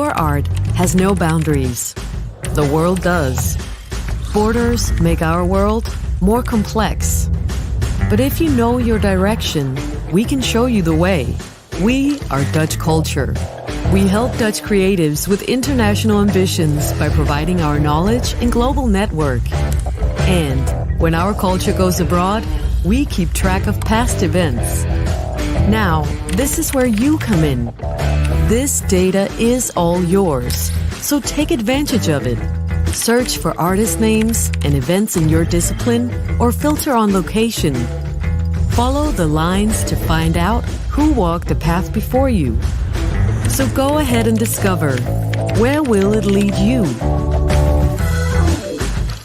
Your art has no boundaries. The world does. Borders make our world more complex. But if you know your direction, we can show you the way. We are Dutch Culture. We help Dutch creatives with international ambitions by providing our knowledge and global network. And when our culture goes abroad, we keep track of past events. Now, this is where you come in. This data is all yours, so take advantage of it. Search for artist names and events in your discipline or filter on location. Follow the lines to find out who walked the path before you. So go ahead and discover, where will it lead you?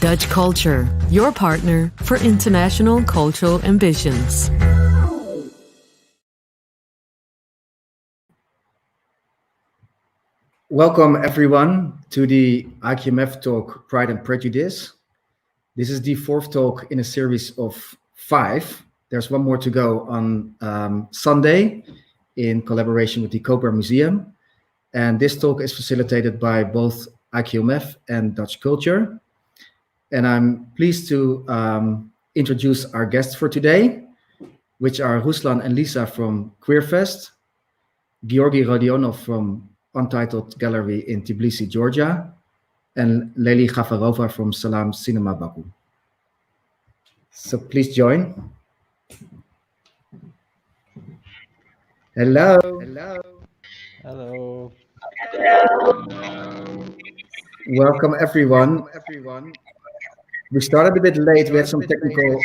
Dutch Culture, your partner for international cultural ambitions. Welcome everyone to the IQMF talk Pride and Prejudice. This is the fourth talk in a series of 5. There's one more to go on Sunday in collaboration with the Koper Museum. And this talk is facilitated by both IQMF and Dutch Culture. And I'm pleased to introduce our guests for today, which are Ruslan and Lisa from Queerfest, Giorgi Rodionov from Untitled Gallery in Tbilisi, Georgia, and Leyli Gafarova from Salaam Cinema Baku. So please join. Hello. Hello. Hello. Welcome everyone. We started a bit late. We had some technical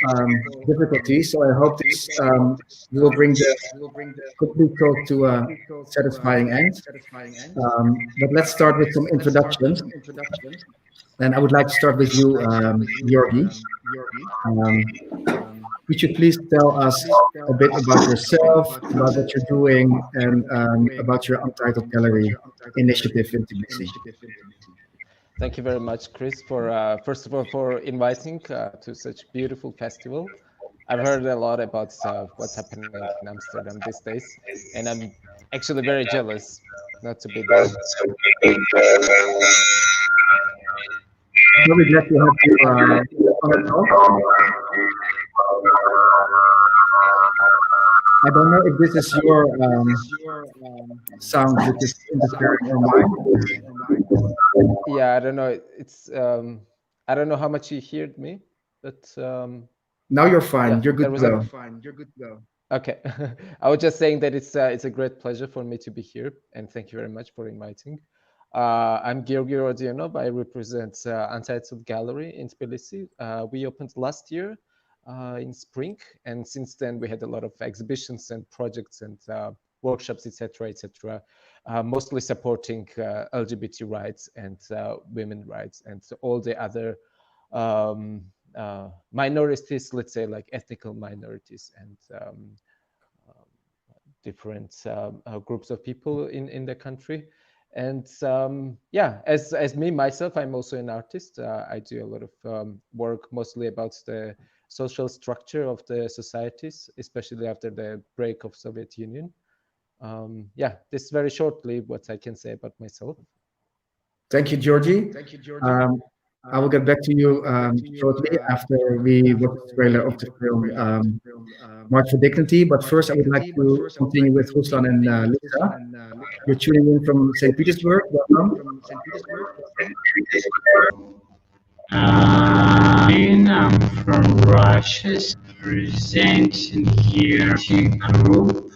difficulties, so I hope this will bring the complete talk to a satisfying end. But let's start with some introductions. And I would like to start with you, Giorgi. Could you please tell us a bit about yourself, about what you're doing, and about your Untitled Gallery initiative in Tbilisi? Thank you very much, Chris, for first of all for inviting to such beautiful festival. I've heard a lot about what's happening in Amsterdam these days, and I'm actually very jealous not to be there. Very glad to have you on the talk. I don't know if this is your sound which is interfering on mine. Yeah, I don't know. It's I don't know how much you heard me, but now you're fine. Yeah, You're good to go. Okay, I was just saying that it's a great pleasure for me to be here, and thank you very much for inviting. I'm Giorgi Rodionov. I represent Untitled Gallery in Tbilisi. We opened last year in spring, and since then we had a lot of exhibitions and projects and workshops, etc., etc. Mostly supporting LGBT rights and women rights and all the other minorities, let's say like ethnical minorities and different groups of people in the country. And yeah, as me myself, I'm also an artist. I do a lot of work mostly about the social structure of the societies, especially after the break of Soviet Union. Yeah, this is very shortly what I can say about myself. Thank you, Giorgi. I will get back to you shortly after we watch the trailer of the film March for Dignity. But first, I would like to continue with Ruslan and Lisa. You're tuning in from St. Petersburg. Welcome. I'm from Russia, presenting here a group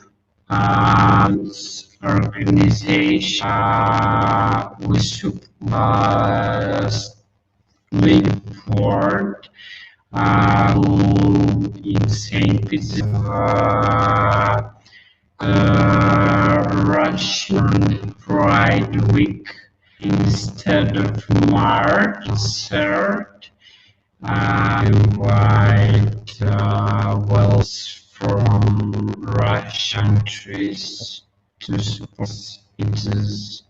organization with report in St. Petersburg, Russian Pride Week instead of March 3rd. Invite wells from Russian countries to support it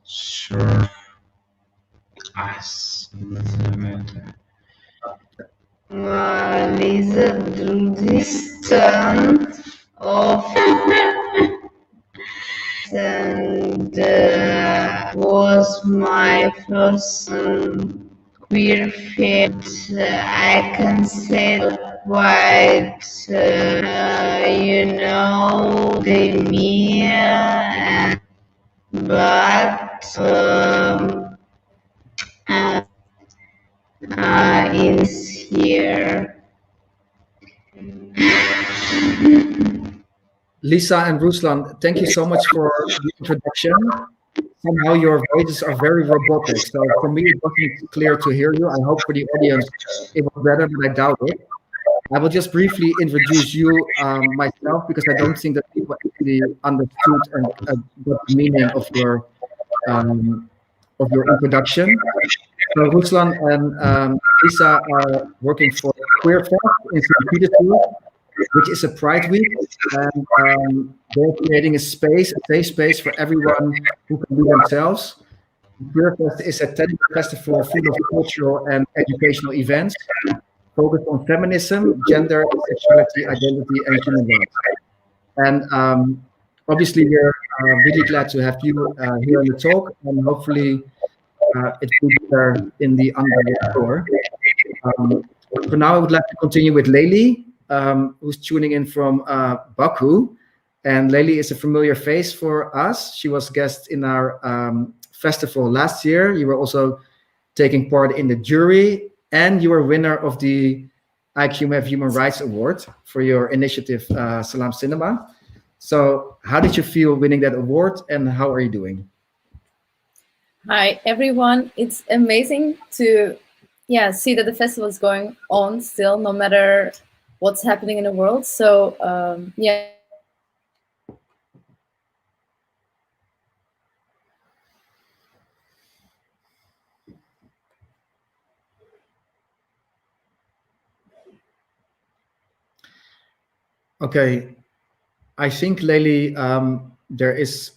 serve us. Elizabeta. Lisa Drudi, son of and was was my first Queerfest. I can say quite, demure, but in here. Lisa and Ruslan, thank you so much for the introduction. Somehow your voices are very robotic, so for me it wasn't clear to hear you. I hope for the audience it was better, but I doubt it. I will just briefly introduce you myself, because I don't think that people actually understood and got the meaning of your introduction. So Ruslan and Lisa are working for Queerfest in St. Petersburg, which is a Pride Week, and they're creating a safe space for everyone who can be themselves. Queerfest is a 10-day festival full of cultural and educational events focused on feminism, gender, sexuality, identity, and human rights. And obviously, we're really glad to have you here on the talk, and hopefully it will be there in the underground tour. For now, I would like to continue with Leyli, who's tuning in from Baku. And Leyli is a familiar face for us. She was a guest in our festival last year. You were also taking part in the jury, and you were winner of the IQMF Human Rights Award for your initiative, Salaam Cinema. So how did you feel winning that award, and how are you doing? Hi, everyone. It's amazing to see that the festival is going on still, no matter what's happening in the world. So, Okay, I think, Leyli, there is,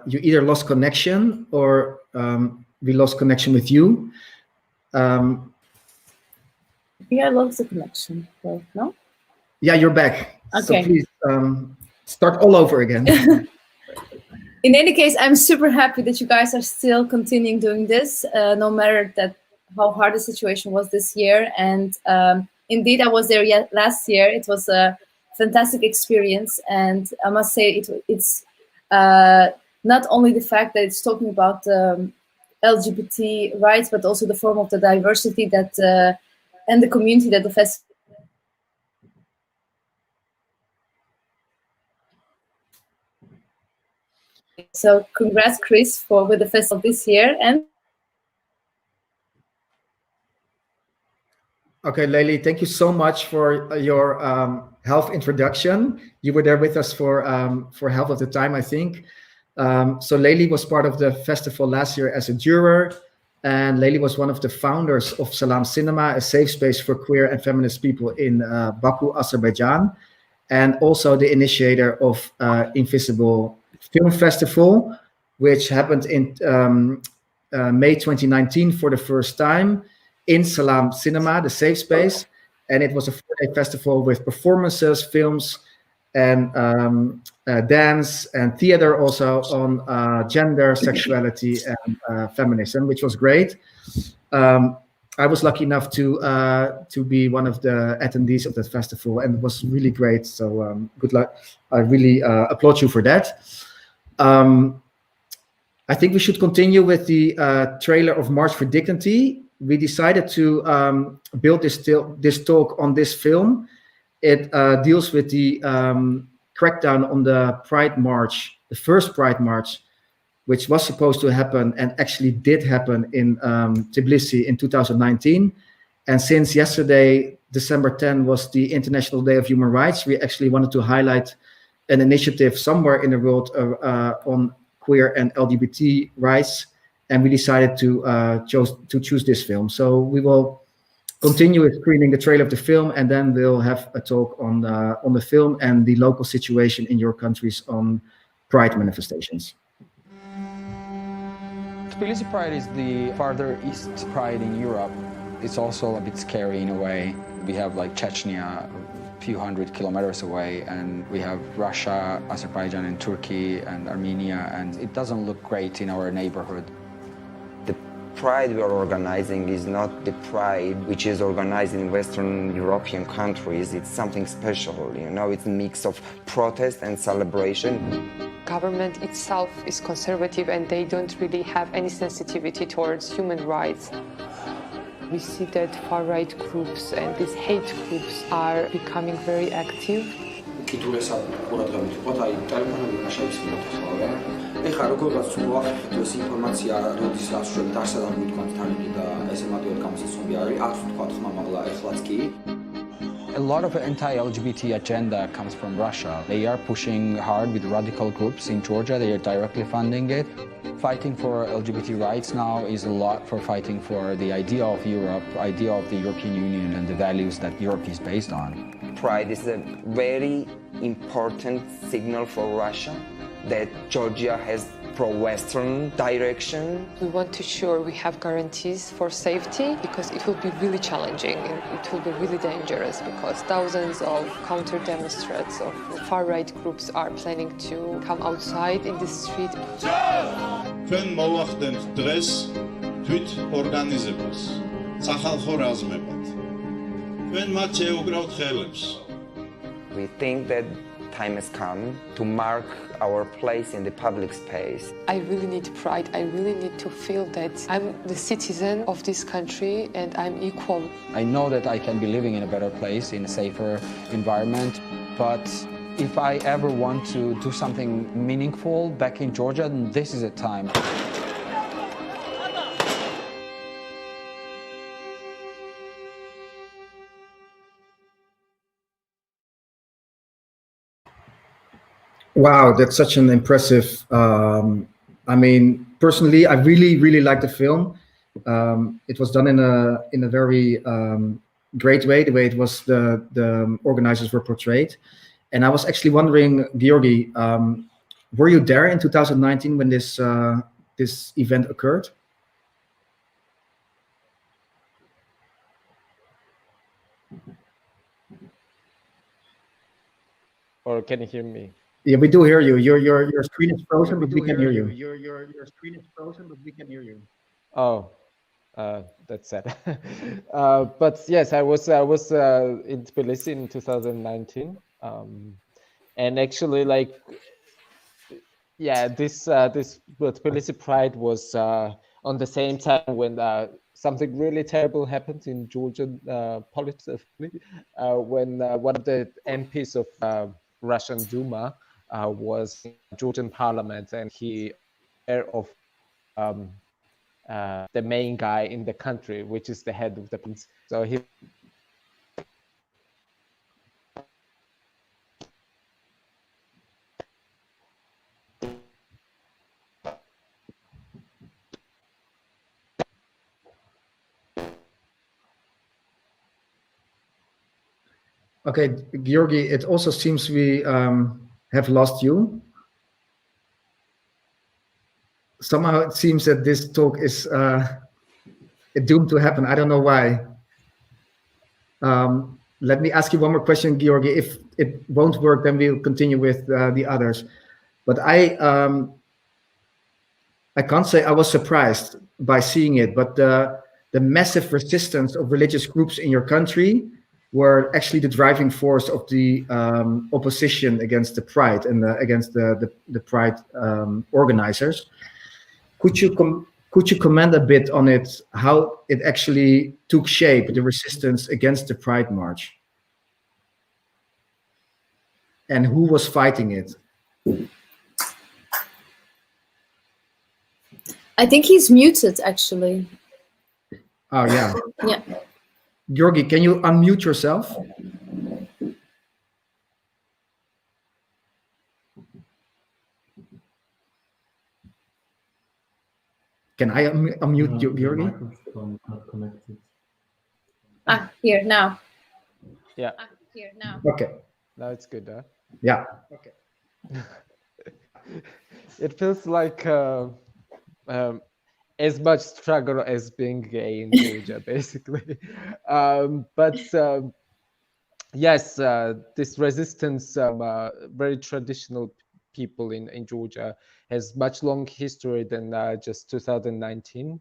you either lost connection or we lost connection with you. I lost the connection, right? No? Yeah, you're back. Okay. So please start all over again. In any case, I'm super happy that you guys are still continuing doing this, no matter how hard the situation was this year. And indeed, I was there last year. It was a fantastic experience, and I must say it's not only the fact that it's talking about LGBT rights, but also the form of the diversity that and the community that the festival. So congrats, Chris, with the festival this year. And okay, Leyli, thank you so much for your health introduction. You were there with us for half of the time, I think. So Leyli was part of the festival last year as a juror, and Leyli was one of the founders of Salaam Cinema, a safe space for queer and feminist people in Baku, Azerbaijan, and also the initiator of Invisible Film Festival, which happened in May 2019 for the first time in Salaam Cinema, the safe space. And it was a 4-day festival with performances, films, and dance and theater also on gender, sexuality, and feminism, which was great. I was lucky enough to be one of the attendees of that festival, and it was really great. So good luck. I really applaud you for that. I think we should continue with the trailer of March for Dignity. We decided to build this talk on this film. It deals with the crackdown on the Pride March, the first Pride March, which was supposed to happen and actually did happen in Tbilisi in 2019. And since yesterday, December 10, was the International Day of Human Rights, we actually wanted to highlight an initiative somewhere in the world on queer and LGBT rights. And we decided to choose this film. So we will continue with screening the trailer of the film, and then we'll have a talk on the film and the local situation in your countries on Pride manifestations. Tbilisi Pride is the farther east Pride in Europe. It's also a bit scary in a way. We have like Chechnya a few hundred kilometers away, and we have Russia, Azerbaijan, and Turkey, and Armenia, and it doesn't look great in our neighborhood. The Pride we are organizing is not the Pride which is organized in Western European countries. It's something special, you know, it's a mix of protest and celebration. Government itself is conservative and they don't really have any sensitivity towards human rights. We see that far-right groups and these hate groups are becoming very active. ეხლა როგორღაც თუ მოახერხეთ ეს ინფორმაცია როდის ასრულებთ არსად არ მითქვათ თანები და ესე მათივე გამოსაცნობი არის არც ვთქვათ ხმამაღლა ეხლაც კი A lot of anti-LGBT agenda comes from Russia. They are pushing hard with radical groups in Georgia. They are directly funding it. Fighting for LGBT rights now is a lot for fighting for the idea of Europe, idea of the European Union and the values that Europe is based on. Pride is a very important signal for Russia that Georgia has pro-Western direction. We want to ensure we have guarantees for safety because it will be really challenging and it will be really dangerous because thousands of counter-demonstrators of far-right groups are planning to come outside in the street. ჩვენ მოვახდენთ დღეს თვით ორგანიზებას სახალხო რაზმებად. ჩვენ მათ შეუგრავთ ხელებს. We think that time has come to mark our place in the public space. I really need pride. I really need to feel that I'm the citizen of this country and I'm equal. I know that I can be living in a better place, in a safer environment, but if I ever want to do something meaningful back in Georgia, then this is a time. Wow, that's such an impressive. I mean, personally, I really like the film. It was done in a very great way, the way it was the organizers were portrayed. And I was actually wondering, Giorgi, were you there in 2019 when this event occurred? Or can you hear me? Yeah, we do hear you. Your screen is frozen, but we can hear you. Your screen is frozen, but we can hear you. Oh, that's sad. But yes, I was in Tbilisi in 2019, and actually, like, yeah, this Tbilisi Pride was on the same time when something really terrible happened in Georgian politics, when one of the MPs of Russian Duma was in Georgian parliament, and he of the main guy in the country, which is the head of the police. So he Okay, Giorgi, it also seems we have lost you. Somehow it seems that this talk is doomed to happen. I don't know why. Let me ask you one more question, Giorgi. If it won't work, then we'll continue with the others. But I can't say I was surprised by seeing it, but the massive resistance of religious groups in your country were actually the driving force of the opposition against the Pride and against the Pride organizers. Could you comment a bit on it, how it actually took shape, the resistance against the Pride March? And who was fighting it? I think he's muted, actually. Oh, yeah. Yeah. Giorgi, can you unmute yourself? Can I unmute you, Giorgi? Ah, here now. Yeah. Ah, here now. Okay. Now it's good, huh? Yeah. Okay. It feels like as much struggle as being gay in Georgia, basically. But yes, this resistance, very traditional people in Georgia has much long history than just 2019.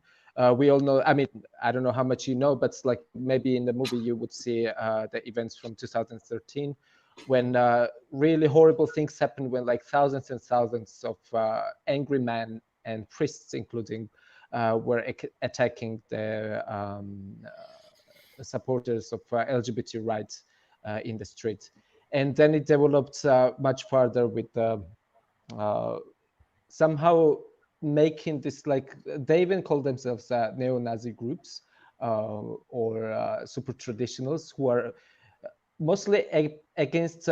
We all know, I mean, I don't know how much you know, but like maybe in the movie you would see the events from 2013 when really horrible things happened, when like thousands and thousands of angry men and priests including were attacking the supporters of LGBT rights in the street. And then it developed much further with somehow making this, like, they even call themselves neo-Nazi groups or super traditionals who are mostly against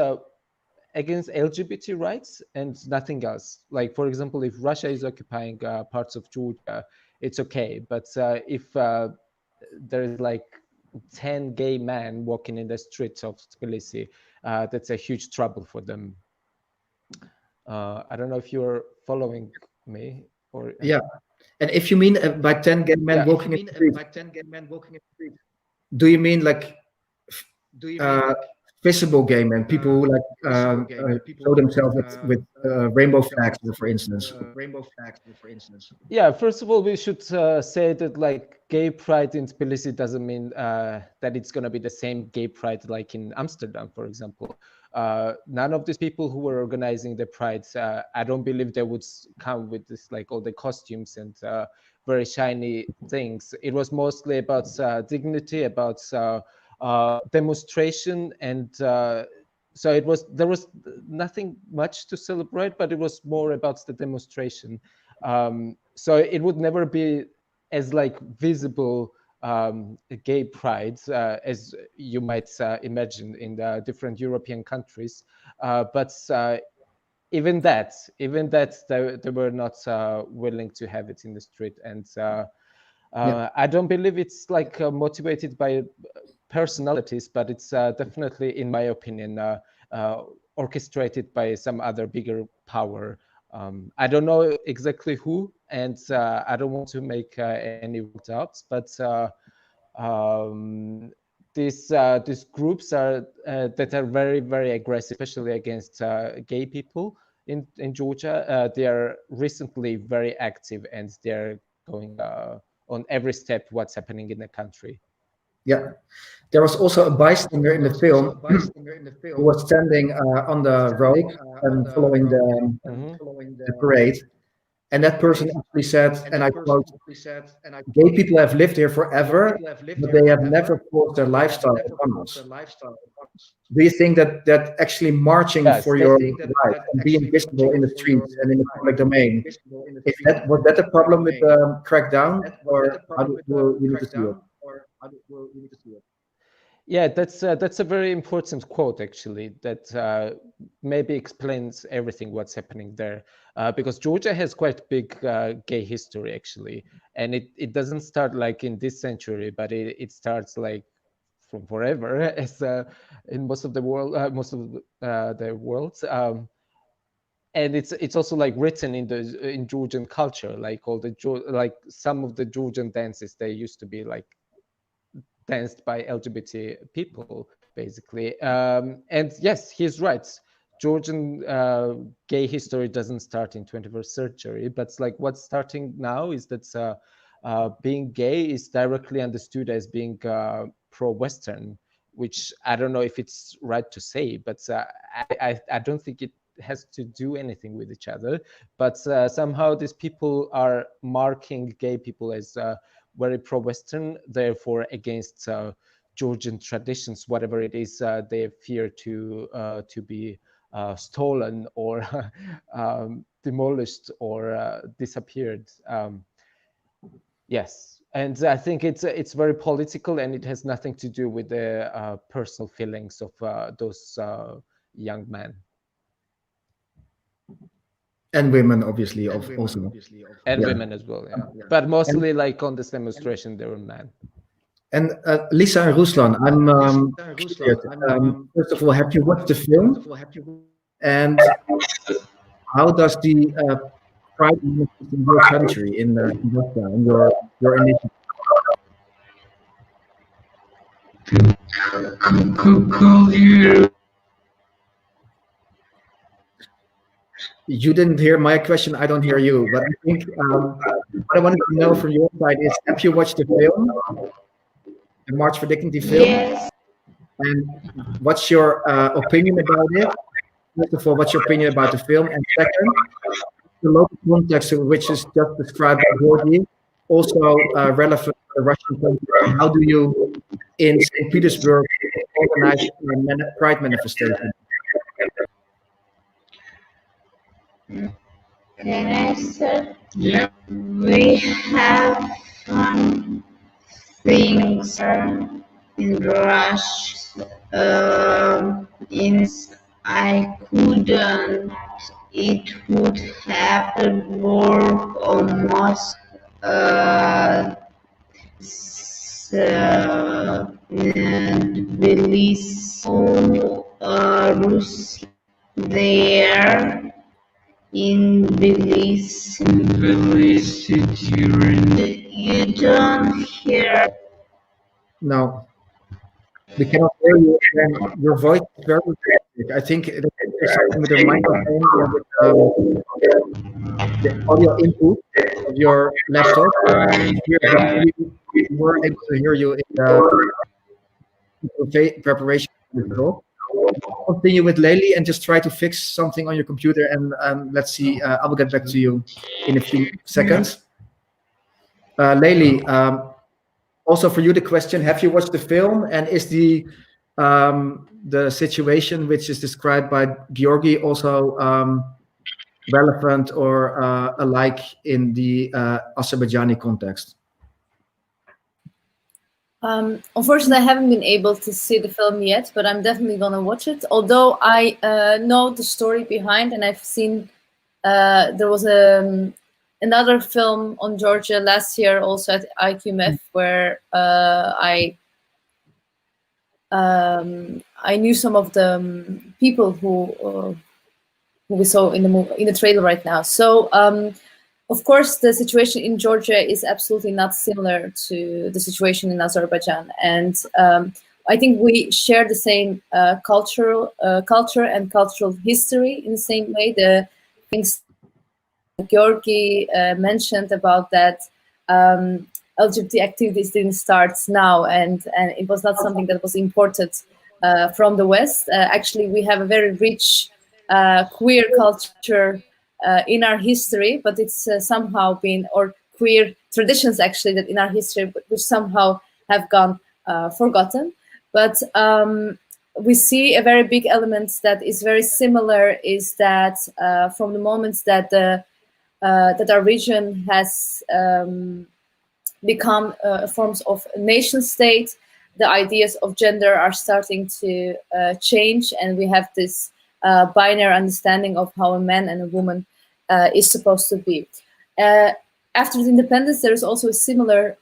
LGBT rights and nothing else. Like, for example, if Russia is occupying parts of Georgia, it's okay. But if there is like 10 gay men walking in the streets of Tbilisi, that's a huge trouble for them. I don't know if you're following me or yeah. And if you mean by 10 gay men walking in the street, do you mean like visible gay men, people who like show themselves with rainbow flags, for instance? Yeah, first of all, we should say that like gay pride in Tbilisi doesn't mean that it's going to be the same gay pride like in Amsterdam, for example. None of these people who were organizing the prides, I don't believe they would come with this, like all the costumes and very shiny things. It was mostly about dignity, about demonstration, and so there was nothing much to celebrate, but it was more about the demonstration. So it would never be as like visible gay prides as you might imagine in the different European countries, but even that they were not willing to have it in the street. And I don't believe it's like motivated by personalities, but it's definitely, in my opinion, orchestrated by some other bigger power. I don't know exactly who, and I don't want to make any doubts, but these groups are that are very, very aggressive, especially against gay people in Georgia. They are recently very active, and they're going on every step what's happening in the country. Yeah, there was also a bystander in the film who was standing on the road and following the parade. And that person actually said, and I quote, "Gay people have lived here forever, but they have never forced their lifestyle upon us." Do you think that actually marching for your right and being visible in the streets and in the public domain, was that a problem with the crackdown, or how do you need to see it? Yeah, that's a very important quote, actually, that maybe explains everything what's happening there, because Georgia has quite big gay history, actually, and it doesn't start like in this century, but it starts like from forever, as in most of the world, and it's also like written in Georgian culture, like like some of the Georgian dances, they used to be like danced by LGBT people, basically. And yes, he's right. Georgian gay history doesn't start in 21st century, but like what's starting now is that being gay is directly understood as being pro-Western, which I don't know if it's right to say, but I don't think it has to do anything with each other. But somehow these people are marking gay people as very pro-Western, therefore against Georgian traditions, whatever it is they fear to be stolen or demolished or disappeared. Yes, and I think it's very political, and it has nothing to do with the personal feelings of those young men. And women, obviously, also. And women as well, yeah. But mostly, like on this demonstration, there were men. And Lisa and Ruslan, I'm first of all, have you watched the film? And how does the pride movement in your country, in Russia, in your initiative? Could you you didn't hear my question. I don't hear you. But I think what I wanted to know from your side is: have you watched the film, the March for Dignity film? Yes. And what's your opinion about it? First of all, what's your opinion about the film? And second, the local context which is just described by Georgi, also relevant to the Russian context. How do you, in St. Petersburg, organize a pride manifestation? Can I start? Yeah. We have fun things in Russia. I couldn't. It would have to work almost Tbilisi, Ruslan there in Tbilisi. Tbilisi during. You don't hear. No, we cannot hear you. And your voice is very dramatic. I think it is something with the microphone or with the audio input of your laptop. We were able to hear you in the preparation of the talk. Continue with Leyli and just try to fix something on your computer, and let's see. I will get back to you in a few seconds. Leyli, also for you the question: have you watched the film, and is the situation which is described by Giorgi also relevant or alike in the Azerbaijani context? Unfortunately, I haven't been able to see the film yet, but I'm definitely going to watch it. Although I know the story behind, and I've seen there was another film on Georgia last year, also at IQMF, where I knew some of the people who we saw in the trailer right now. So. Of course, the situation in Georgia is absolutely not similar to the situation in Azerbaijan, and I think we share the same culture and cultural history in the same way. The things Giorgi mentioned about that LGBT activities didn't start now, and it was not something that was imported from the West. Actually, we have a very rich queer culture in our history, but it's somehow been, or queer traditions actually, that in our history, which somehow have gone forgotten. But we see a very big element that is very similar, is that from the moments that that our region has become forms of nation state, the ideas of gender are starting to change, and we have this binary understanding of how a man and a woman is supposed to be. After the independence, there is also a similar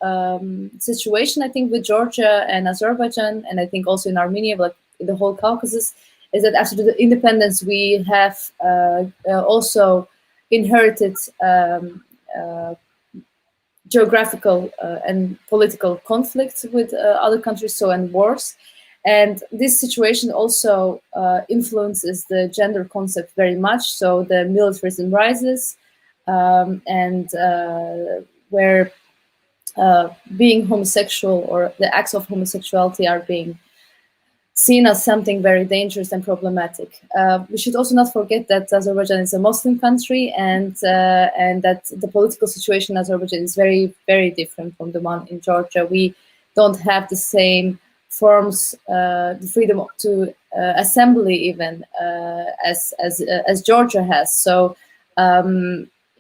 situation, I think, with Georgia and Azerbaijan, and I think also in Armenia, like in the whole Caucasus, is that after the independence, we have also inherited geographical and political conflicts with other countries, so, and wars. And this situation also influences the gender concept very much. So the militarism rises, and where being homosexual or the acts of homosexuality are being seen as something very dangerous and problematic. We should also not forget that Azerbaijan is a Muslim country, and that the political situation in Azerbaijan is very, very different from the one in Georgia. We don't have the same forms, the freedom to assembly even as Georgia has. So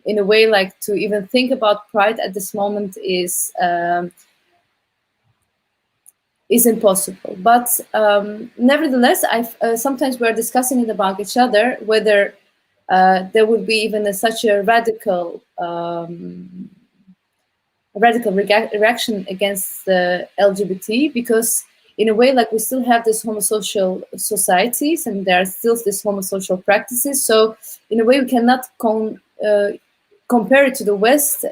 in a way, like, to even think about pride at this moment is impossible. But nevertheless, sometimes we're discussing it about each other whether there would be even such a radical reaction against the LGBT, because in a way, like, we still have this homosocial societies, and there are still these homosocial practices. So in a way, we cannot compare it to the West.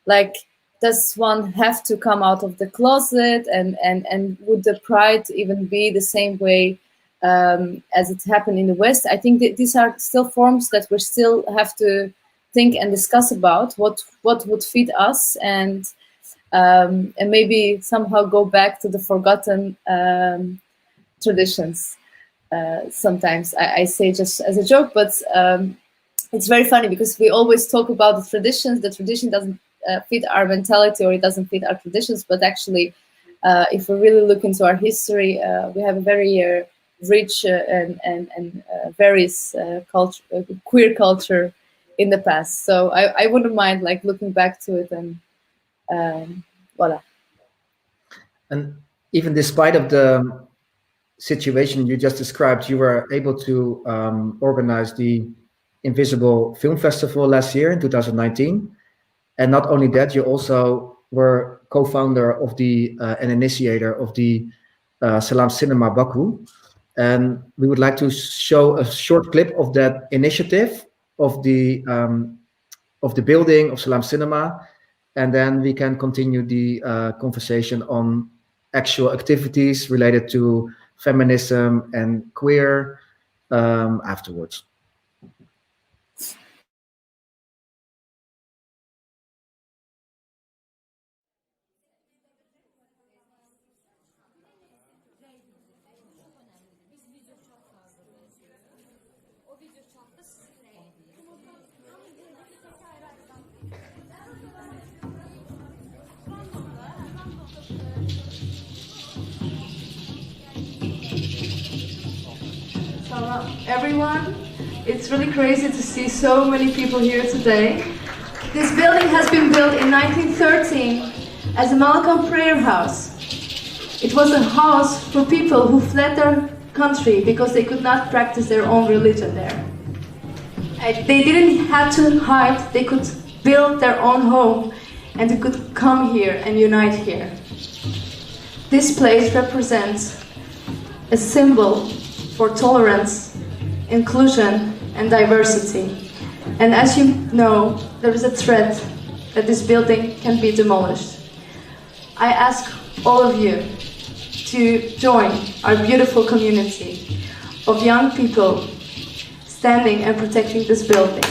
Like, does one have to come out of the closet, and would the pride even be the same way as it happened in the West. I think that these are still forms that we still have to think and discuss about what would fit us, and maybe somehow go back to the forgotten traditions. Sometimes I say just as a joke, but it's very funny because we always talk about the traditions. The tradition doesn't fit our mentality, or it doesn't fit our traditions. But actually, if we really look into our history, we have a very rich and various queer culture in the past. So I wouldn't mind like looking back to it, and voila. And even despite of the situation you just described, you were able to organize the Invisible Film Festival last year in 2019. And not only that, you also were co-founder of the and initiator of the Salaam Cinema Baku. And we would like to show a short clip of that initiative of the building of Salaam Cinema, and then we can continue the conversation on actual activities related to feminism and queer afterwards. Everyone, it's really crazy to see so many people here today. This building has been built in 1913 as a Malcolm prayer house. It was a house for people who fled their country because they could not practice their own religion there. They didn't have to hide, they could build their own home, and they could come here and unite here. This place represents a symbol for tolerance, inclusion, and diversity. And as you know, there is a threat that this building can be demolished. I ask all of you to join our beautiful community of young people standing and protecting this building.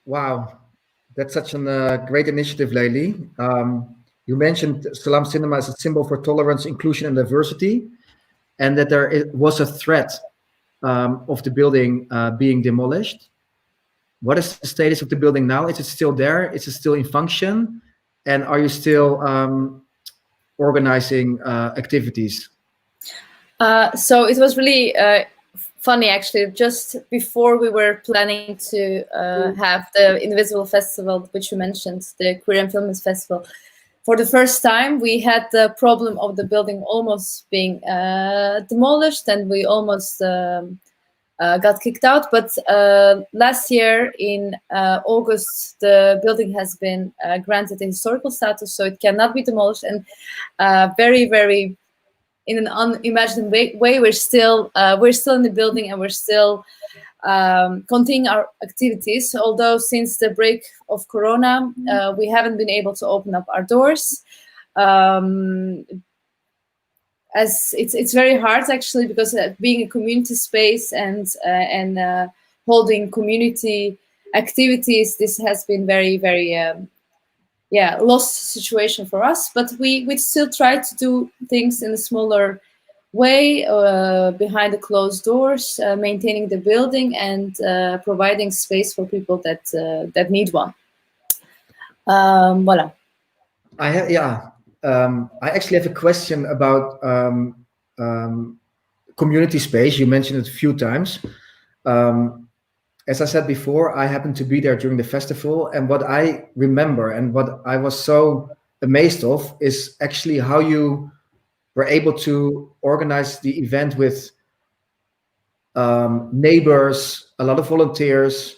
Wow, that's such a great initiative, Leyli. You mentioned Salaam Cinema as a symbol for tolerance, inclusion, and diversity, and that was a threat of the building being demolished. What is the status of the building now? Is it still there? Is it still in function? And are you still organizing activities? So it was really funny, actually. Just before we were planning to have the Invisible Festival, which you mentioned, the Queer and Feminist Festival, for the first time, we had the problem of the building almost being demolished, and we almost got kicked out. But last year in August, the building has been granted a historical status, so it cannot be demolished. And very, very, in an unimaginable way, we're still in the building, and we're still continuing our activities. Although since the break of Corona, we haven't been able to open up our doors. As it's very hard, actually, because being a community space and holding community activities, this has been very, very lost situation for us. But we still try to do things in a smaller way, behind the closed doors, maintaining the building and providing space for people that need one. Voila. I actually have a question about community space. You mentioned it a few times. As I said before, I happened to be there during the festival, and what I remember and what I was so amazed of is actually how you were able to organize the event with neighbors, a lot of volunteers,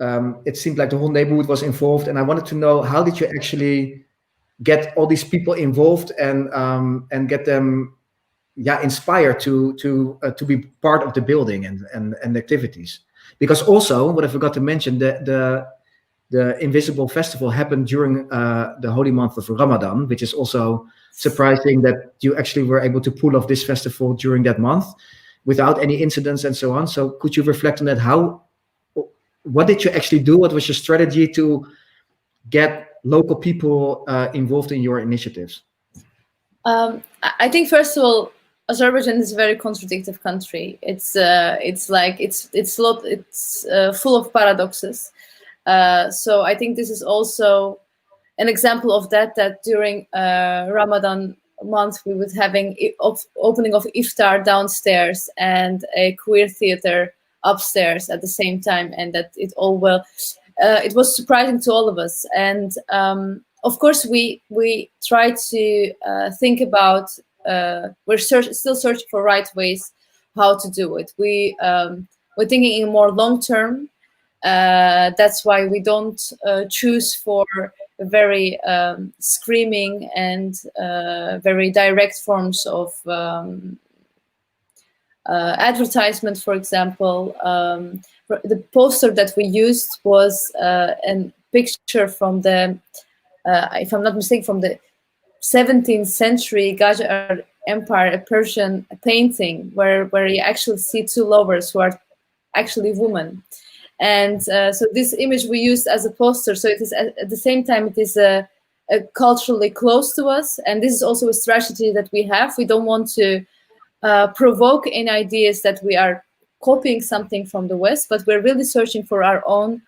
it seemed like the whole neighborhood was involved, and I wanted to know, how did you actually get all these people involved and get them inspired to be part of the building and activities? Because also, what I forgot to mention, the Invisible Festival happened during the holy month of Ramadan, which is also surprising that you actually were able to pull off this festival during that month without any incidents and so on. So could you reflect on that? What did you actually do? What was your strategy to get local people involved in your initiatives? I think, first of all, Azerbaijan is a very contradictory country. It's full of paradoxes. So I think this is also an example of that during Ramadan month we would having opening of iftar downstairs and a queer theater upstairs at the same time, and that it was surprising to all of us. And of course we try to think about we're still searching for right ways how to do it. We're thinking in more long term. That's why we don't choose for very screaming and very direct forms of advertisement. For example, the poster that we used was a picture from the, if I'm not mistaken, from the 17th century Qajar Empire, a Persian painting where you actually see two lovers who are actually women. And so this image we used as a poster. So it is at the same time, it is culturally close to us. And this is also a strategy that we have. We don't want to provoke any ideas that we are copying something from the West, but we're really searching for our own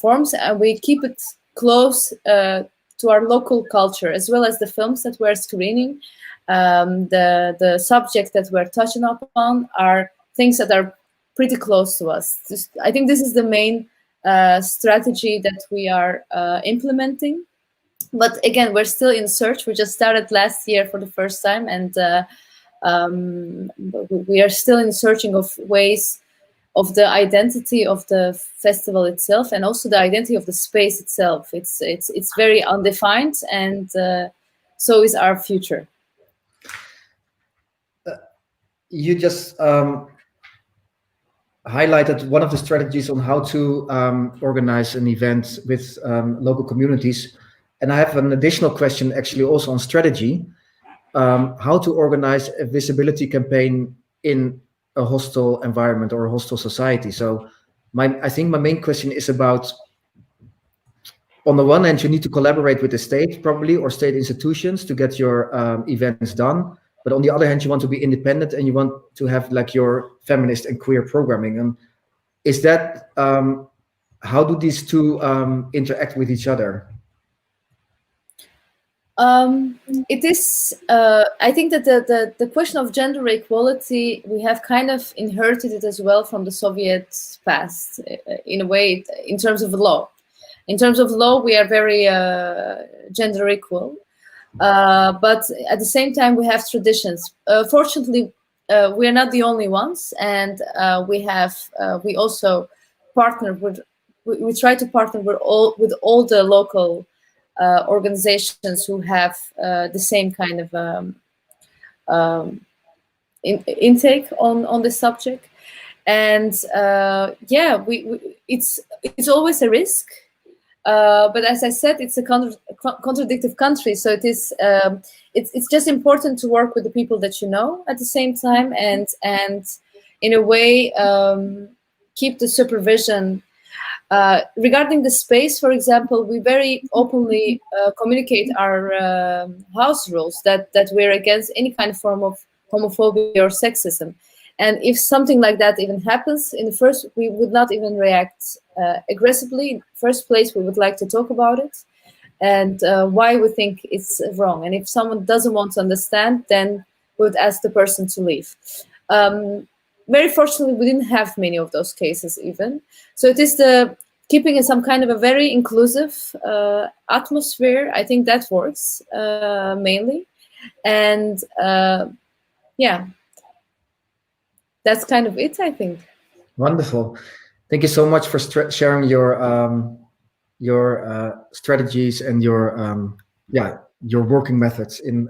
forms, and we keep it close to our local culture, as well as the films that we're screening. The subjects that we're touching upon are things that are pretty close to us. I think this is the main strategy that we are implementing. But again, we're still in search. We just started last year for the first time, and we are still in searching of ways of the identity of the festival itself, and also the identity of the space itself. It's very undefined, and so is our future. You just highlighted one of the strategies on how to organize an event with local communities. And I have an additional question actually also on strategy, how to organize a visibility campaign in a hostile environment or a hostile society. So I think my main question is about, on the one hand, you need to collaborate with the state probably, or state institutions to get your events done. But on the other hand, you want to be independent and you want to have like your feminist and queer programming. And is that, how do these two interact with each other? It is, I think that the question of gender equality, we have kind of inherited it as well from the Soviet past, in a way, in terms of law. In terms of law, we are very gender equal. But at the same time, we have traditions. Fortunately, we are not the only ones, and we also partner with. We try to partner with all the local organizations who have the same kind of intake on the subject, and it's always a risk. But as I said, it's a contradictory country, so it is. It's just important to work with the people that you know at the same time, and in a way keep the supervision. Regarding the space, for example, we very openly communicate our house rules that we're against any kind of form of homophobia or sexism. And if something like that even happens, we would not even react aggressively. In the first place, we would like to talk about it and why we think it's wrong. And if someone doesn't want to understand, then we would ask the person to leave. Very fortunately, we didn't have many of those cases even. So it is the keeping in some kind of a very inclusive atmosphere. I think that works mainly. And yeah. That's kind of it, I think. Wonderful. Thank you so much for sharing your strategies and your working methods in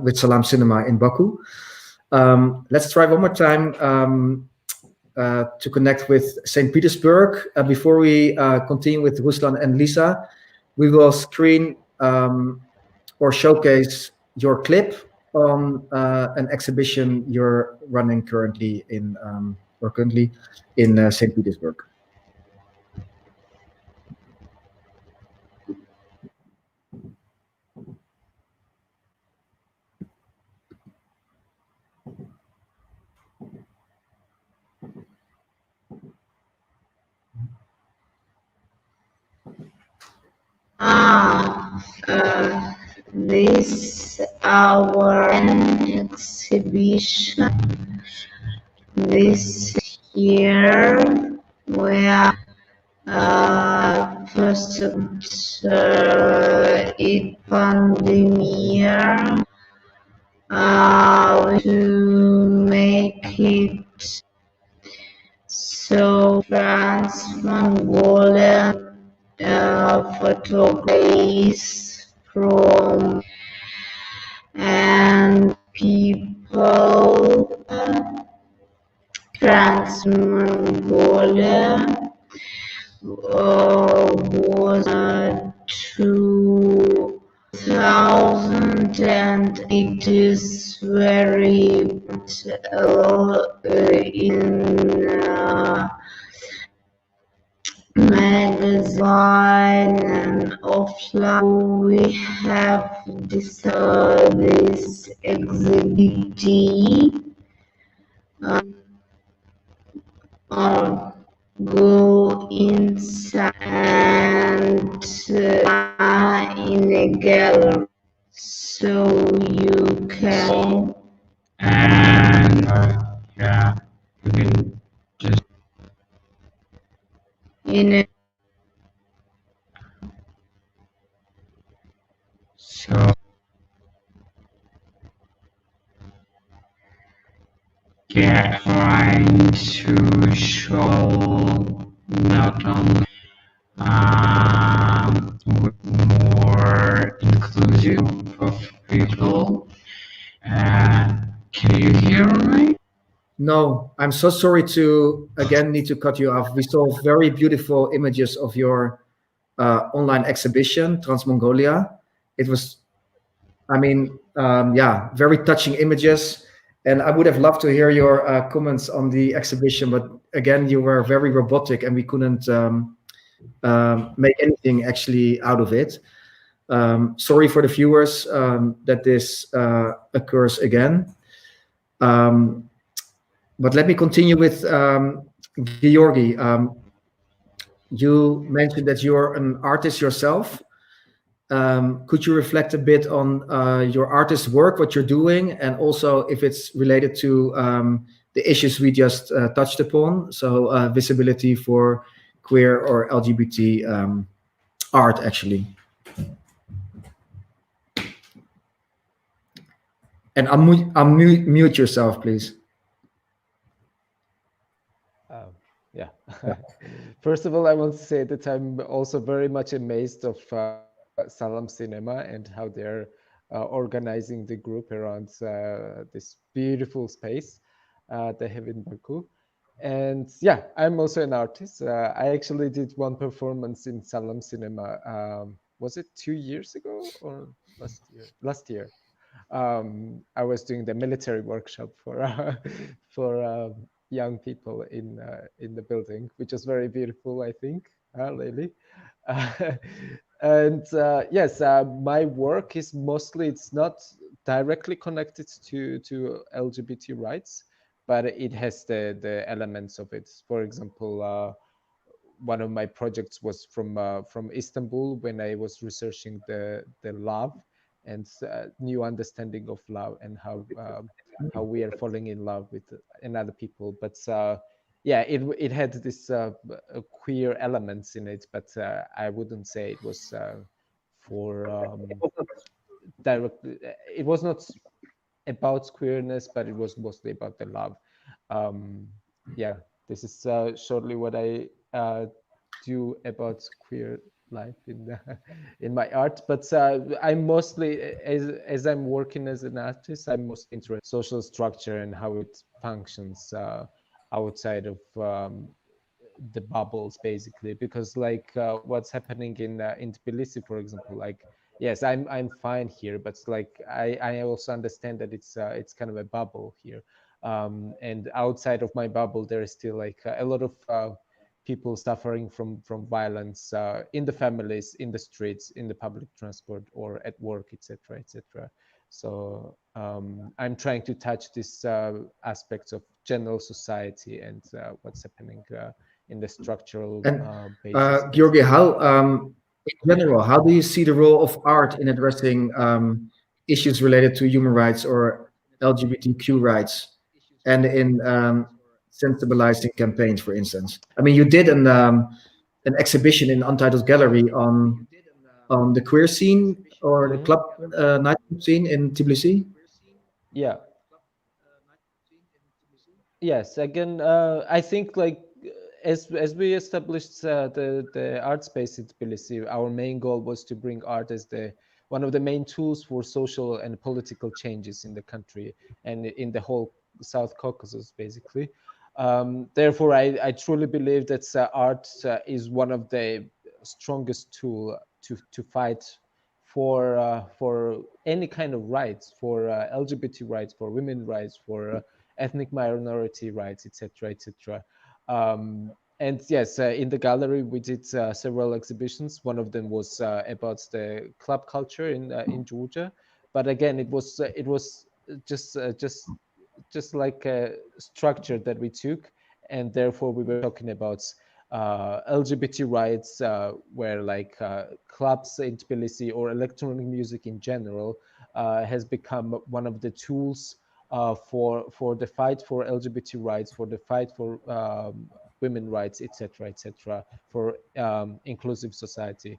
with Salaam Cinema in Baku. Let's try one more time to connect with St. Petersburg. Before we continue with Ruslan and Lisa, we will screen or showcase your clip on an exhibition you're running currently in St. Petersburg. This our exhibition this year where first in pandemic to make it so Transmongolia photographs from and people Transmongolia was 2000 and it is very in magazine and offline we have this exhibit go inside and in a gallery so you can And yeah, you can just in a so yeah, trying to show not only more inclusive of people. Can you hear me? No, I'm so sorry to again need to cut you off. We saw very beautiful images of your online exhibition, Transmongolia. It was, I mean, very touching images. And I would have loved to hear your comments on the exhibition, but again, you were very robotic and we couldn't make anything actually out of it. Sorry for the viewers that this occurs again. But let me continue with Giorgi. You mentioned that you're an artist yourself. Could you reflect a bit on your artist work, what you're doing, and also if it's related to the issues we just touched upon, so visibility for queer or LGBT art, actually. And unmute yourself, please. Yeah. First of all, I want to say that I'm also very much amazed of Salaam Cinema and how they're organizing the group around this beautiful space they have in Baku. And yeah, I'm also an artist. I actually did one performance in Salaam Cinema. Was it 2 years ago or last year? Last year. I was doing the military workshop for young people in the building, which was very beautiful, I think, Leyli. And yes, my work is mostly, it's not directly connected to LGBT rights, but it has the elements of it. For example, one of my projects was from Istanbul when I was researching the love and new understanding of love and how we are falling in love with another people. But yeah, it had this queer elements in it, but I wouldn't say it was for direct. It was not about queerness, but it was mostly about the love. Yeah, this is shortly what I do about queer life in my art. But I'm mostly, as I'm working as an artist, I'm mostly interested in social structure and how it functions outside of the bubbles, basically, because like what's happening in Tbilisi, for example, like yes, I'm fine here, but like I also understand that it's kind of a bubble here, and outside of my bubble there is still like a lot of people suffering from violence in the families, in the streets, in the public transport, or at work, etc., etc. So I'm trying to touch these aspects of general society and what's happening in the structural And basis. Georgi, how, in general, how do you see the role of art in addressing issues related to human rights or LGBTQ rights, and in sensibilizing campaigns, for instance? I mean, you did an exhibition in Untitled Gallery on the queer scene or the club nightclub scene in Tbilisi. Yeah. Yes. Again, I think like as we established the art space in Tbilisi, our main goal was to bring art as one of the main tools for social and political changes in the country and in the whole South Caucasus, basically. Therefore, I truly believe that art is one of the strongest tool to fight for any kind of rights, for LGBT rights, for women rights, for ethnic minority rights, etc., etc. And yes, in the gallery we did several exhibitions. One of them was about the club culture in Georgia, but again, it was just like a structure that we took, and therefore we were talking about LGBT rights, where like clubs in Tbilisi or electronic music in general has become one of the tools for the fight for LGBT rights, for the fight for women rights, etc., etc., for inclusive society.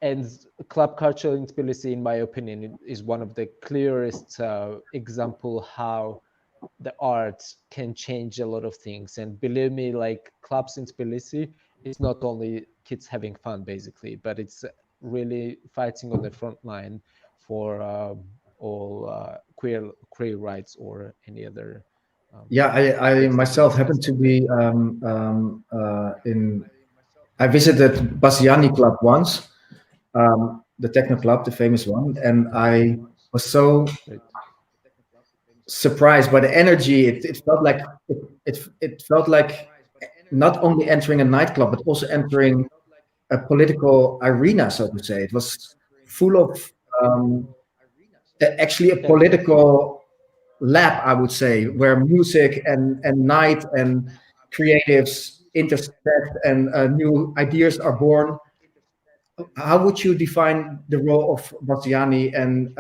And club culture in Tbilisi, in my opinion, is one of the clearest example how the art can change a lot of things. And believe me, like clubs in Tbilisi, it's not only kids having fun, basically, but it's really fighting on the front line for all queer rights or any other. Yeah, I myself happen to be in. I visited Basiani Club once, the techno club, the famous one, and I was so surprised by the energy. It felt like it felt like not only entering a nightclub but also entering a political arena, so to say. It was full of actually a political lab, I would say, where music and night and creatives intersect and new ideas are born. How would you define the role of Bastiani and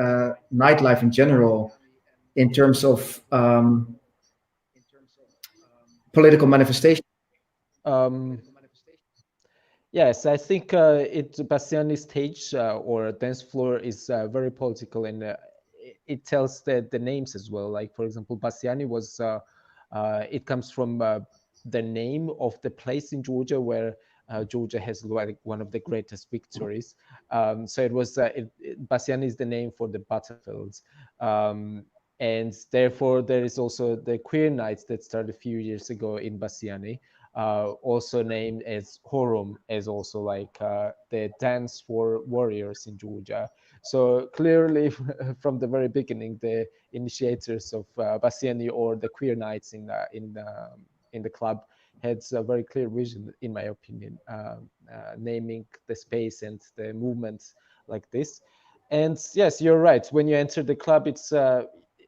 nightlife in general in terms of political manifestation? Yes, I think Bastiani's stage or dance floor is very political, and it tells the names as well. Like, for example, Bastiani was, it comes from the name of the place in Georgia where Georgia has like one of the greatest victories. So it was, Bastiani is the name for the battlefields. And therefore, there is also the queer nights that started a few years ago in Bastiani. Also named as Horum, as also like the dance for warriors in Georgia. So clearly, from the very beginning, the initiators of Bastiani or the queer nights in the club had a very clear vision, in my opinion, naming the space and the movements like this. And yes, you're right. When you enter the club, it's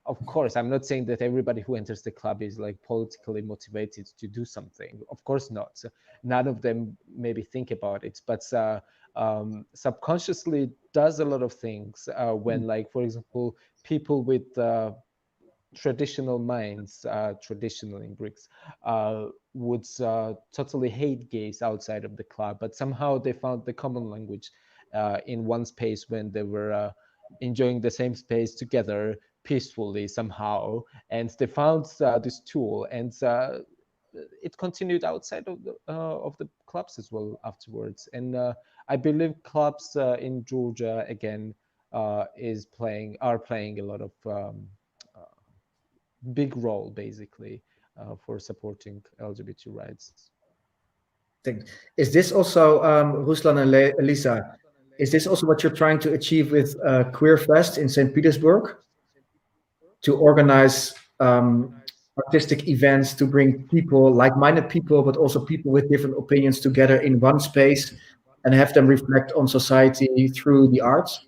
of course, I'm not saying that everybody who enters the club is like politically motivated to do something. Of course not. None of them maybe think about it, but subconsciously does a lot of things when, like, for example, people with traditional minds, traditional in Greeks, would totally hate gays outside of the club, but somehow they found the common language in one space when they were enjoying the same space together peacefully somehow, and they found this tool. And it continued outside of the clubs as well afterwards. And I believe clubs in Georgia again are playing a lot of big role basically for supporting LGBT rights. Is this also, Ruslan and Elisa, is this also what you're trying to achieve with Queerfest in St. Petersburg? To organize artistic events, to bring people, like-minded people, but also people with different opinions together in one space and have them reflect on society through the arts?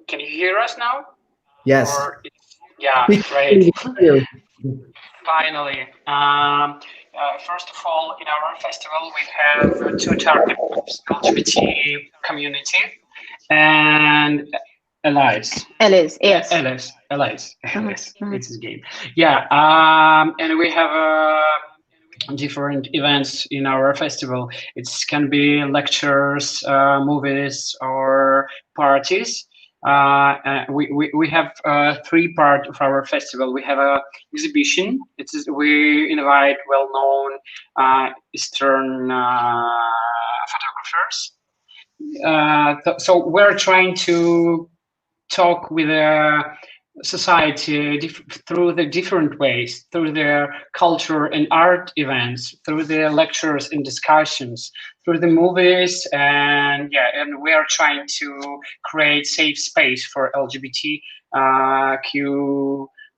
Can you hear us now? Yes. Yeah, great. Finally. First of all, in our festival, we have two target groups, LGBT community and allies. Allies, yes. Allies. It's a game. Yeah, and we have different events in our festival. It can be lectures, movies, or parties. We have three parts of our festival. We have a exhibition. We invite well-known Eastern photographers. So we're trying to talk with society through the different ways, through their culture and art events, through the lectures and discussions, through the movies, and we are trying to create safe space for LGBTQ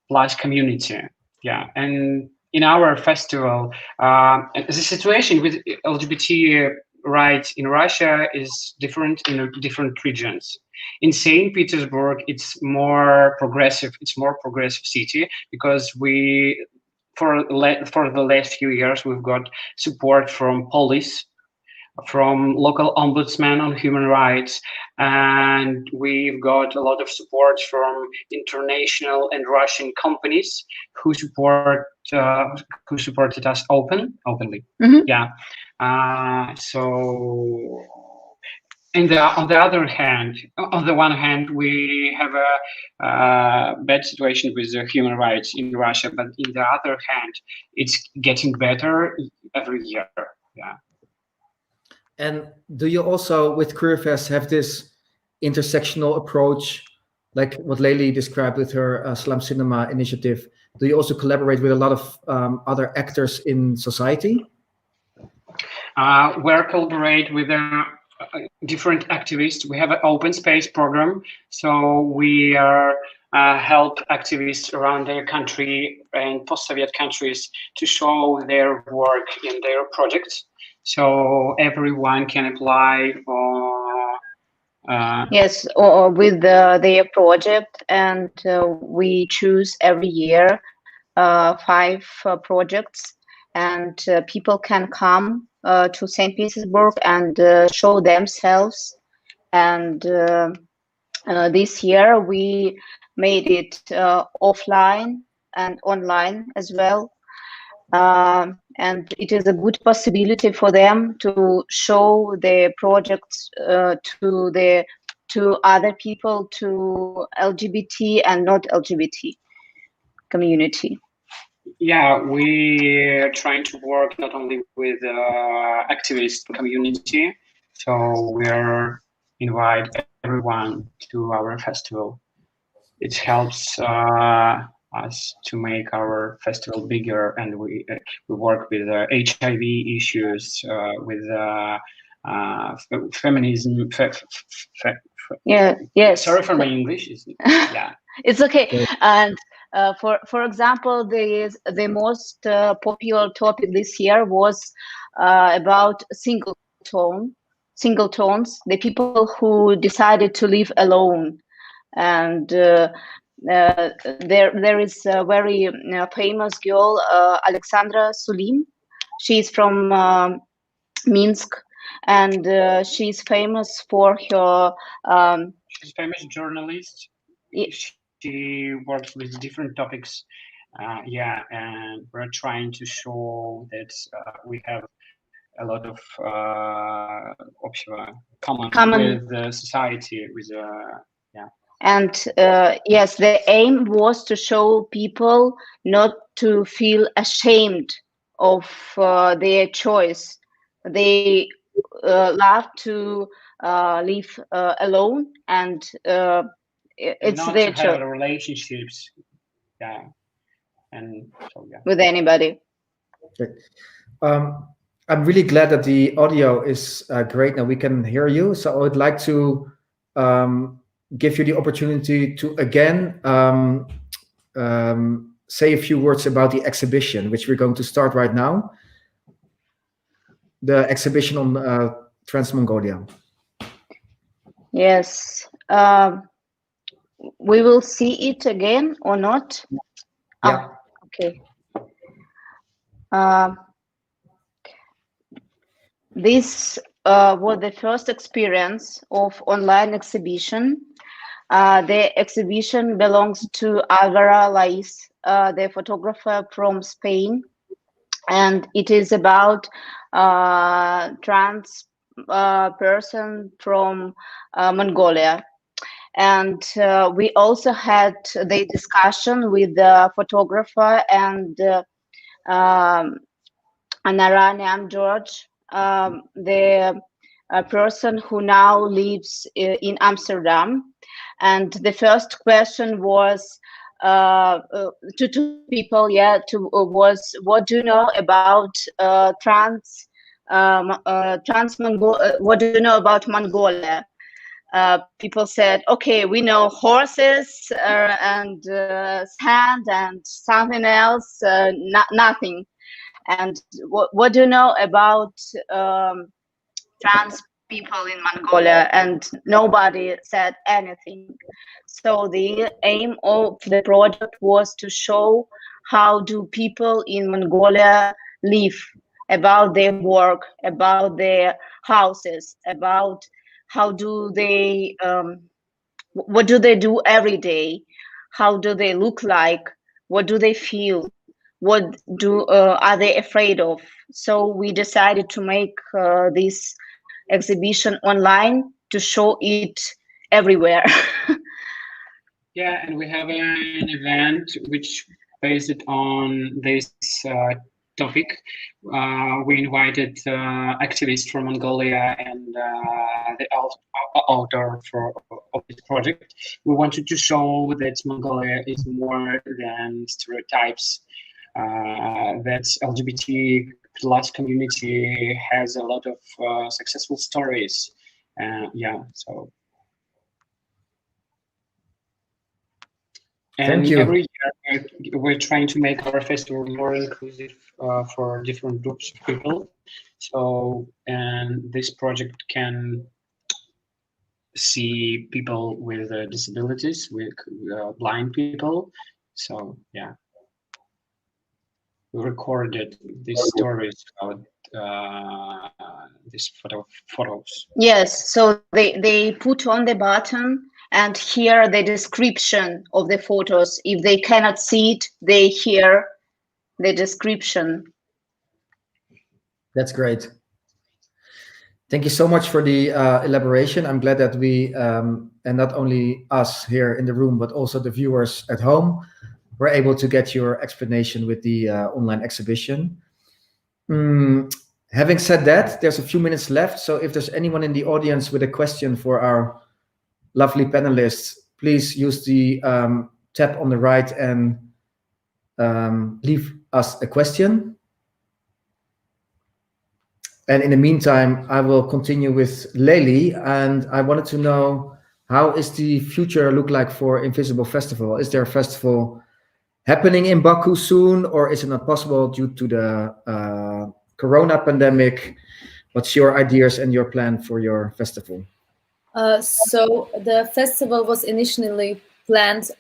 plus community. Yeah, and in our festival, the situation with LGBT rights in Russia is different in different regions. In St. Petersburg, it's more progressive. It's more progressive city because for the last few years, we've got support from police, from local ombudsman on human rights, and we've got a lot of support from international and Russian companies who supported us openly. Mm-hmm. Yeah. So. On the one hand, we have a bad situation with the human rights in Russia, but in the other hand, it's getting better every year. Yeah. And do you also, with Queerfest, have this intersectional approach, like what Leyli described with her Salaam Cinema initiative? Do you also collaborate with a lot of other actors in society? We're collaborate with different activists. We have an open space program, so we are help activists around their country and post-Soviet countries to show their work in their projects, so everyone can apply. Yes, or with their project, and we choose every year 5 projects, and people can come to St. Petersburg and show themselves. And this year we made it offline and online as well. And it is a good possibility for them to show their projects to other people, to LGBT and not LGBT community. Yeah, we're trying to work not only with activist community, so we're invite everyone to our festival. It helps us to make our festival bigger, and we work with HIV issues, with feminism. Yes. Sorry for my English. Yeah, it's okay. And for example, the most popular topic this year was about singletons, the people who decided to live alone. And there is a very famous girl, Alexandra Sulim. She's from Minsk, and she's famous for her. She's a famous journalist. She works with different topics. And we're trying to show that we have a lot of common with the society. And yes, the aim was to show people not to feel ashamed of their choice. They love to live alone, and it's not their to have choice relationships. Yeah, and so yeah. with anybody. Okay. I'm really glad that the audio is great now. We can hear you. So I would like to give you the opportunity to again say a few words about the exhibition, which we're going to start right now. The exhibition on Transmongolia. Yes. We will see it again or not? Yeah. Okay. This was the first experience of online exhibition. The exhibition belongs to Alvaro Lais, the photographer from Spain, and it is about trans person from Mongolia. And we also had the discussion with the photographer and Naraniam George, the person who now lives in Amsterdam. And the first question was to two people, was what do you know about what do you know about Mongolia? People said, okay, we know horses and sand and something else, nothing. And what do you know about trans people in Mongolia? And nobody said anything. So the aim of the project was to show how do people in Mongolia live, about their work, about their houses, about how do they, what do they do every day? How do they look like? What do they feel? What do are they afraid of? So we decided to make this exhibition online to show it everywhere. Yeah, and we have an event which based on this topic. We invited activists from Mongolia and the author of this project. We wanted to show that Mongolia is more than stereotypes, that LGBT plus community has a lot of successful stories. Yeah, so. And Thank you. every year we're trying to make our festival more inclusive for different groups of people. So, and this project can see people with disabilities, with blind people. So, yeah. We recorded these stories about these photos. Yes, so they put on the button and hear the description of the photos. If they cannot see it, they hear the description. That's great. Thank you so much for the elaboration. I'm glad that we, and not only us here in the room, but also the viewers at home, were able to get your explanation with the online exhibition. Having said that, there's a few minutes left. So if there's anyone in the audience with a question for our lovely panelists, please use the tab on the right and leave us a question. And in the meantime, I will continue with Leyli, and I wanted to know, how is the future look like for Invisible Festival? Is there a festival happening in Baku soon, or is it not possible due to the Corona pandemic? What's your ideas and your plan for your festival? So the festival was initially planned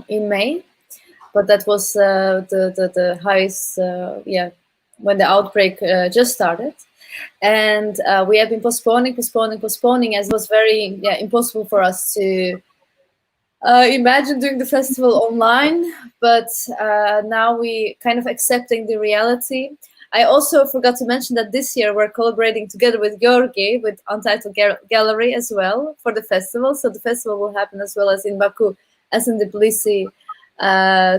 in May, but that was the highest, when the outbreak just started. And we have been postponing, as it was very impossible for us to imagine doing the festival online. But now we kind of accepting the reality. I also forgot to mention that this year we're collaborating together with Giorgi with Untitled Gallery as well for the festival. So the festival will happen as well as in Baku as in Tbilisi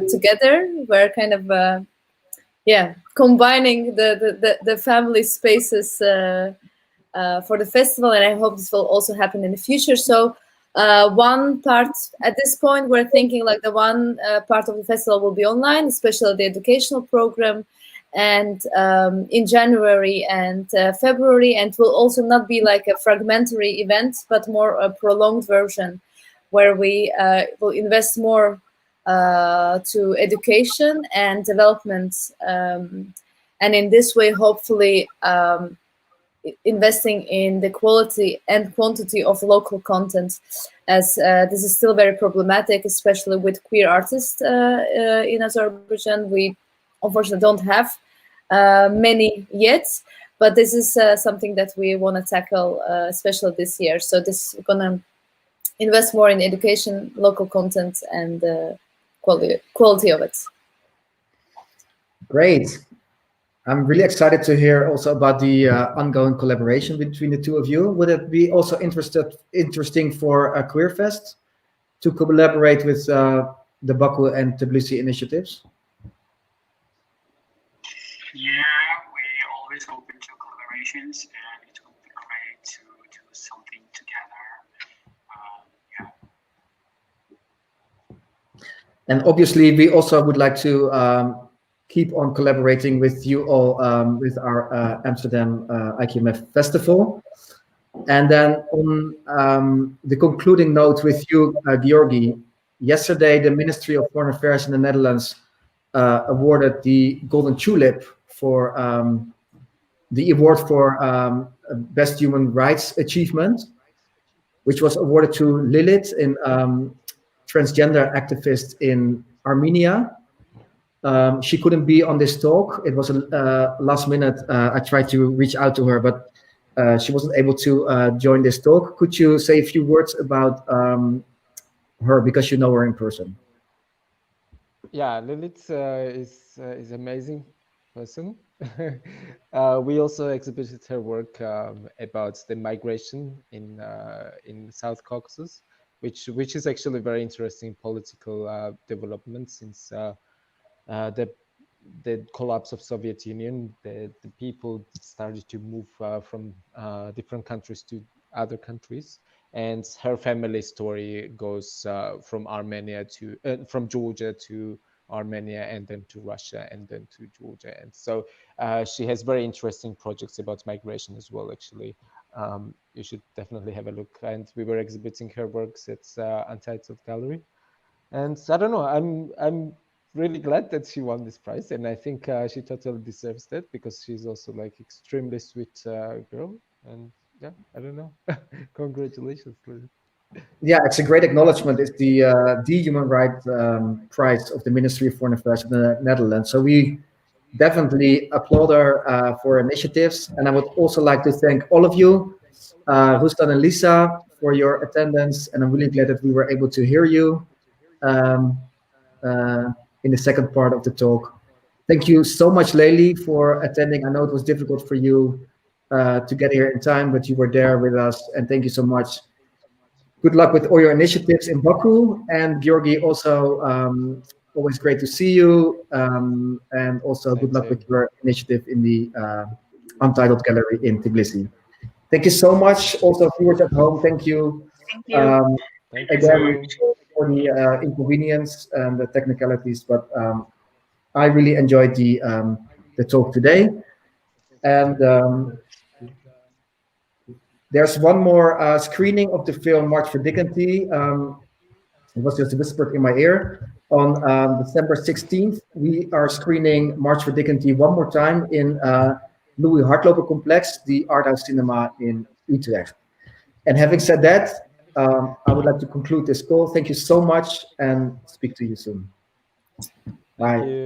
together. We're kind of combining the family spaces for the festival, and I hope this will also happen in the future. So one part at this point, we're thinking like the one part of the festival will be online, especially the educational program, and in January and February, and will also not be like a fragmentary event, but more a prolonged version where we will invest more to education and development, and in this way, hopefully investing in the quality and quantity of local content, as this is still very problematic, especially with queer artists in Azerbaijan. We unfortunately don't have many yet, but this is something that we want to tackle, especially this year. So this is gonna invest more in education, local content, and quality of it. Great. I'm really excited to hear also about the ongoing collaboration between the two of you. Would it be also interesting for Queerfest to collaborate with the Baku and Tbilisi initiatives? Yeah, we're always open to collaborations, and it would be great to do something together. And obviously, we also would like to keep on collaborating with you all with our Amsterdam IQMF festival. And then on the concluding note with you, Giorgi, yesterday the Ministry of Foreign Affairs in the Netherlands awarded the Golden Tulip for the award for Best Human Rights Achievement, which was awarded to Lilith, in transgender activist in Armenia. She couldn't be on this talk. It was a last minute. I tried to reach out to her, but she wasn't able to join this talk. Could you say a few words about her, because you know her in person? Yeah, Lilith is amazing person. We also exhibited her work about the migration in South Caucasus, which is actually very interesting political development since the collapse of Soviet Union. The people started to move from different countries to other countries, and her family story goes from Georgia to Armenia, and then to Russia, and then to Georgia. And so she has very interesting projects about migration as well, actually. You should definitely have a look. And we were exhibiting her works at Untitled Gallery. And I don't know, I'm really glad that she won this prize, and I think she totally deserves that, because she's also like extremely sweet girl. And yeah, I don't know. Congratulations, Lilith. Yeah, it's a great acknowledgement. It's the Human Rights Prize of the Ministry of Foreign Affairs of the Netherlands. So we definitely applaud her for initiatives. And I would also like to thank all of you, Ruslan and Lisa, for your attendance. And I'm really glad that we were able to hear you in the second part of the talk. Thank you so much, Leyli, for attending. I know it was difficult for you to get here in time, but you were there with us. And thank you so much. Good luck with all your initiatives in Baku. And Giorgi, also always great to see you. And also good luck with your initiative in the Untitled Gallery in Tbilisi. Thank you so much. Also, viewers at home, thank you. Thank you. Again, for the inconvenience and the technicalities, but I really enjoyed the talk today. And there's one more screening of the film March for Dignity. It was just whispered in my ear. On December 16th, we are screening March for Dignity one more time in Louis Hardloper Complex, the art house cinema in Utrecht. And having said that, I would like to conclude this call. Thank you so much, and speak to you soon. Bye.